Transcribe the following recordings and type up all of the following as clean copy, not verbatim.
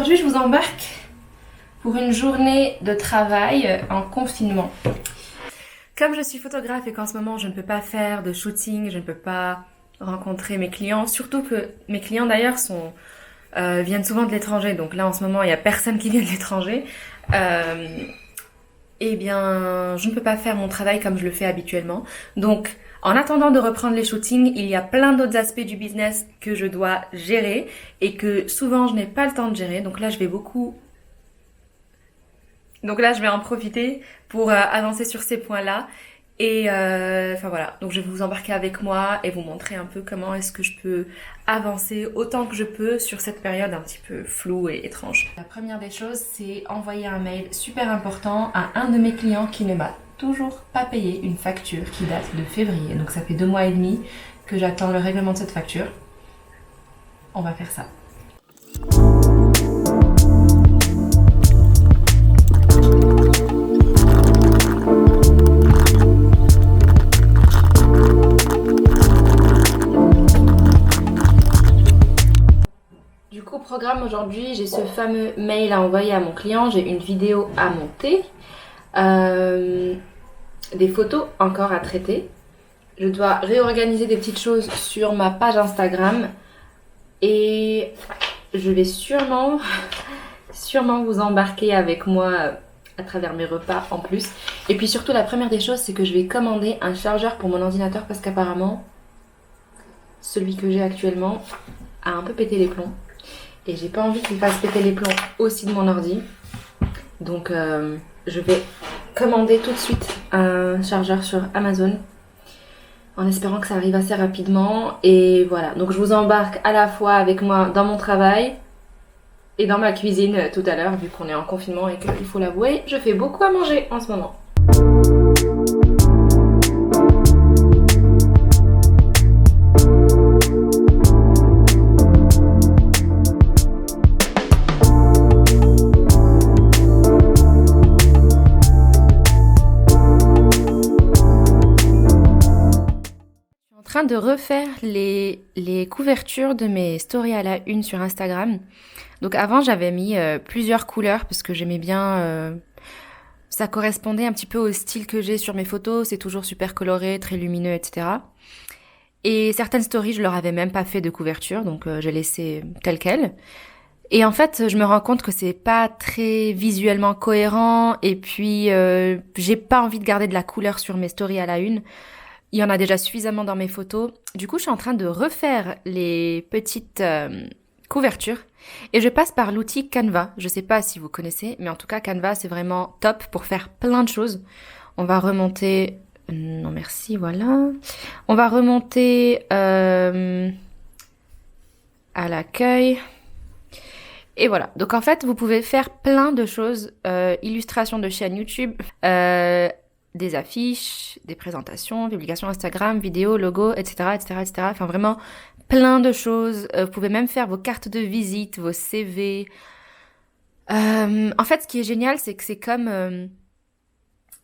Aujourd'hui, je vous embarque pour une journée de travail en confinement. Comme je suis photographe et qu'en ce moment, je ne peux pas faire de shooting, je ne peux pas rencontrer mes clients, surtout que mes clients d'ailleurs viennent souvent de l'étranger, donc là en ce moment, il n'y a personne qui vient de l'étranger. Eh bien, je ne peux pas faire mon travail comme je le fais habituellement. Donc, en attendant de reprendre les shootings, il y a plein d'autres aspects du business que je dois gérer et que souvent je n'ai pas le temps de gérer. Donc là, je vais en profiter pour avancer sur ces points-là. Et enfin voilà, donc je vais vous embarquer avec moi et vous montrer un peu comment est-ce que je peux avancer autant que je peux sur cette période un petit peu floue et étrange. La première des choses, c'est envoyer un mail super important à un de mes clients qui ne m'a toujours pas payé une facture qui date de février. Donc ça fait 2 mois et demi que j'attends le règlement de cette facture. On va faire ça. Programme aujourd'hui, j'ai ce fameux mail à envoyer à mon client, j'ai une vidéo à monter, des photos encore à traiter. Je dois réorganiser des petites choses sur ma page Instagram et je vais sûrement vous embarquer avec moi à travers mes repas en plus. Et puis surtout, la première des choses, c'est que je vais commander un chargeur pour mon ordinateur parce qu'apparemment, celui que j'ai actuellement a un peu pété les plombs. Et j'ai pas envie qu'il fasse péter les plombs aussi de mon ordi. Donc je vais commander tout de suite un chargeur sur Amazon. En espérant que ça arrive assez rapidement. Et voilà, donc je vous embarque à la fois avec moi dans mon travail et dans ma cuisine tout à l'heure, vu qu'on est en confinement et qu'il faut l'avouer, je fais beaucoup à manger en ce moment. De refaire les couvertures de mes stories à la une sur Instagram. Donc avant j'avais mis plusieurs couleurs parce que j'aimais bien, ça correspondait un petit peu au style que j'ai sur mes photos, c'est toujours super coloré, très lumineux, etc. Et certaines stories je leur avais même pas fait de couverture, donc j'ai laissé telles quelles. Et en fait je me rends compte que c'est pas très visuellement cohérent et puis j'ai pas envie de garder de la couleur sur mes stories à la une. Il y en a déjà suffisamment dans mes photos. Du coup, je suis en train de refaire les petites couvertures. Et je passe par l'outil Canva. Je sais pas si vous connaissez, mais en tout cas, Canva, c'est vraiment top pour faire plein de choses. On va remonter... Non, merci, voilà. On va remonter à l'accueil. Et voilà. Donc, en fait, vous pouvez faire plein de choses. Illustration de chaîne YouTube, des affiches, des présentations, publications Instagram, vidéos, logos, etc., etc., etc. Enfin, vraiment plein de choses. Vous pouvez même faire vos cartes de visite, vos CV. En fait, ce qui est génial, c'est que c'est comme...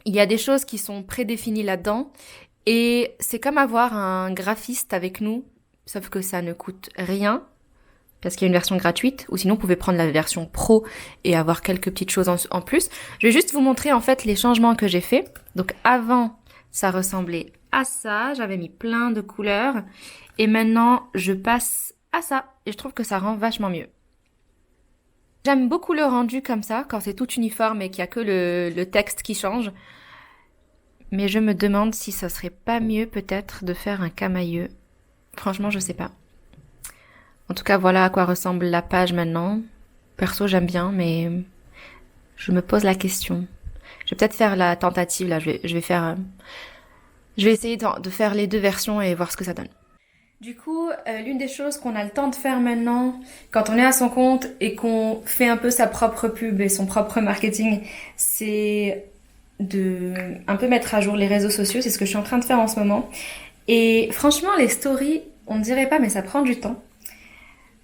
il y a des choses qui sont prédéfinies là-dedans. Et c'est comme avoir un graphiste avec nous, sauf que ça ne coûte rien. Parce qu'il y a une version gratuite, ou sinon vous pouvez prendre la version pro et avoir quelques petites choses en plus. Je vais juste vous montrer en fait les changements que j'ai fait. Donc avant, ça ressemblait à ça, j'avais mis plein de couleurs. Et maintenant, je passe à ça. Et je trouve que ça rend vachement mieux. J'aime beaucoup le rendu comme ça, quand c'est tout uniforme et qu'il n'y a que le texte qui change. Mais je me demande si ça serait pas mieux peut-être de faire un camailleux. Franchement, je sais pas. En tout cas, voilà à quoi ressemble la page maintenant. Perso, j'aime bien, mais je me pose la question. Je vais peut-être faire la tentative, là. Je vais essayer de faire les 2 versions et voir ce que ça donne. Du coup, l'une des choses qu'on a le temps de faire maintenant, quand on est à son compte et qu'on fait un peu sa propre pub et son propre marketing, c'est de un peu mettre à jour les réseaux sociaux. C'est ce que je suis en train de faire en ce moment. Et franchement, les stories, on ne dirait pas, mais ça prend du temps.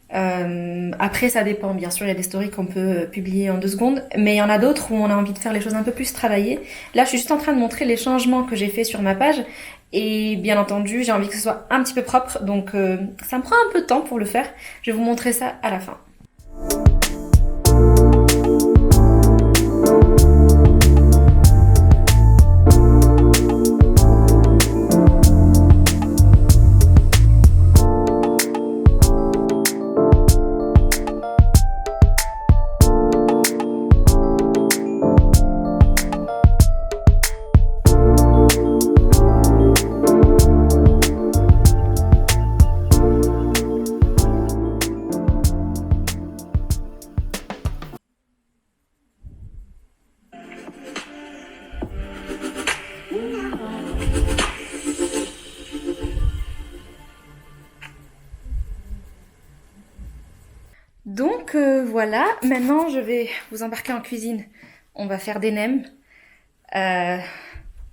Après ça dépend, bien sûr il y a des stories qu'on peut publier en 2 secondes, mais il y en a d'autres où on a envie de faire les choses un peu plus travaillées. Là je suis juste en train de montrer les changements que j'ai fait sur ma page et bien entendu j'ai envie que ce soit un petit peu propre, donc ça me prend un peu de temps pour le faire. Je vais vous montrer ça à la fin. Donc voilà, maintenant je vais vous embarquer en cuisine. On va faire des nems.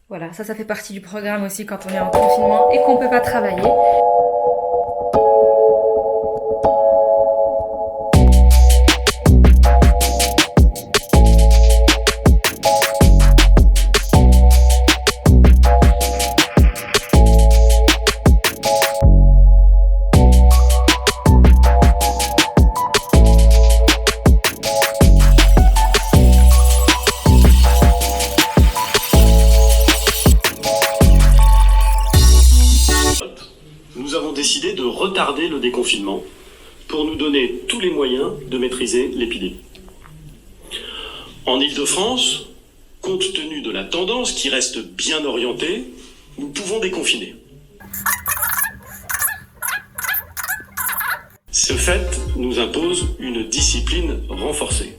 Voilà, ça fait partie du programme aussi quand on est en confinement et qu'on peut pas travailler. Nous avons décidé de retarder le déconfinement pour nous donner tous les moyens de maîtriser l'épidémie. En Île-de-France, compte tenu de la tendance qui reste bien orientée, nous pouvons déconfiner. Ce fait nous impose une discipline renforcée.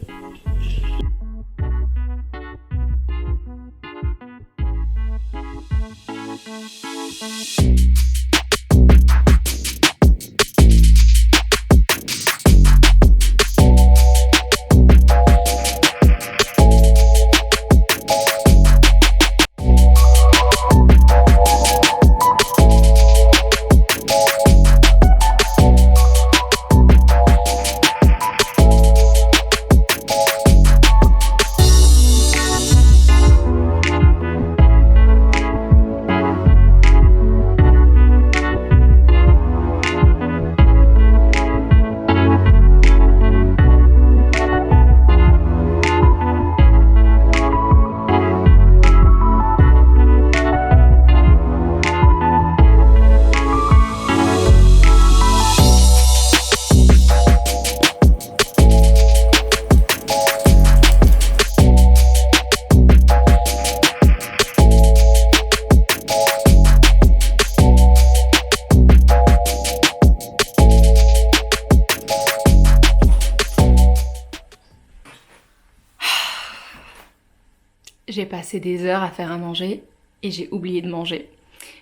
J'ai passé des heures à faire à manger et j'ai oublié de manger.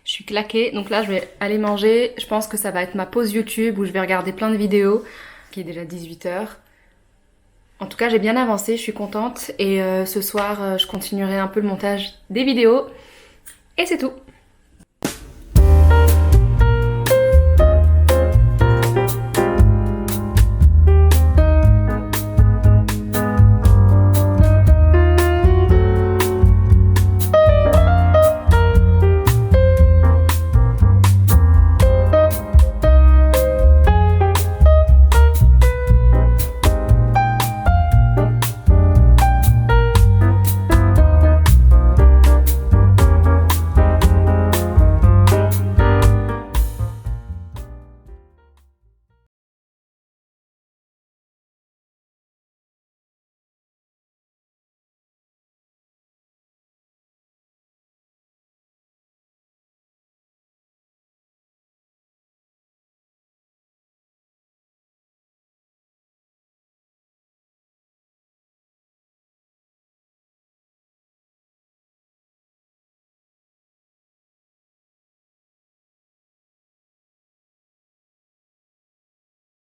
Je suis claquée, donc là je vais aller manger. Je pense que ça va être ma pause YouTube où je vais regarder plein de vidéos, qui est déjà 18h. En tout cas, j'ai bien avancé, je suis contente. Et ce soir, je continuerai un peu le montage des vidéos. Et c'est tout.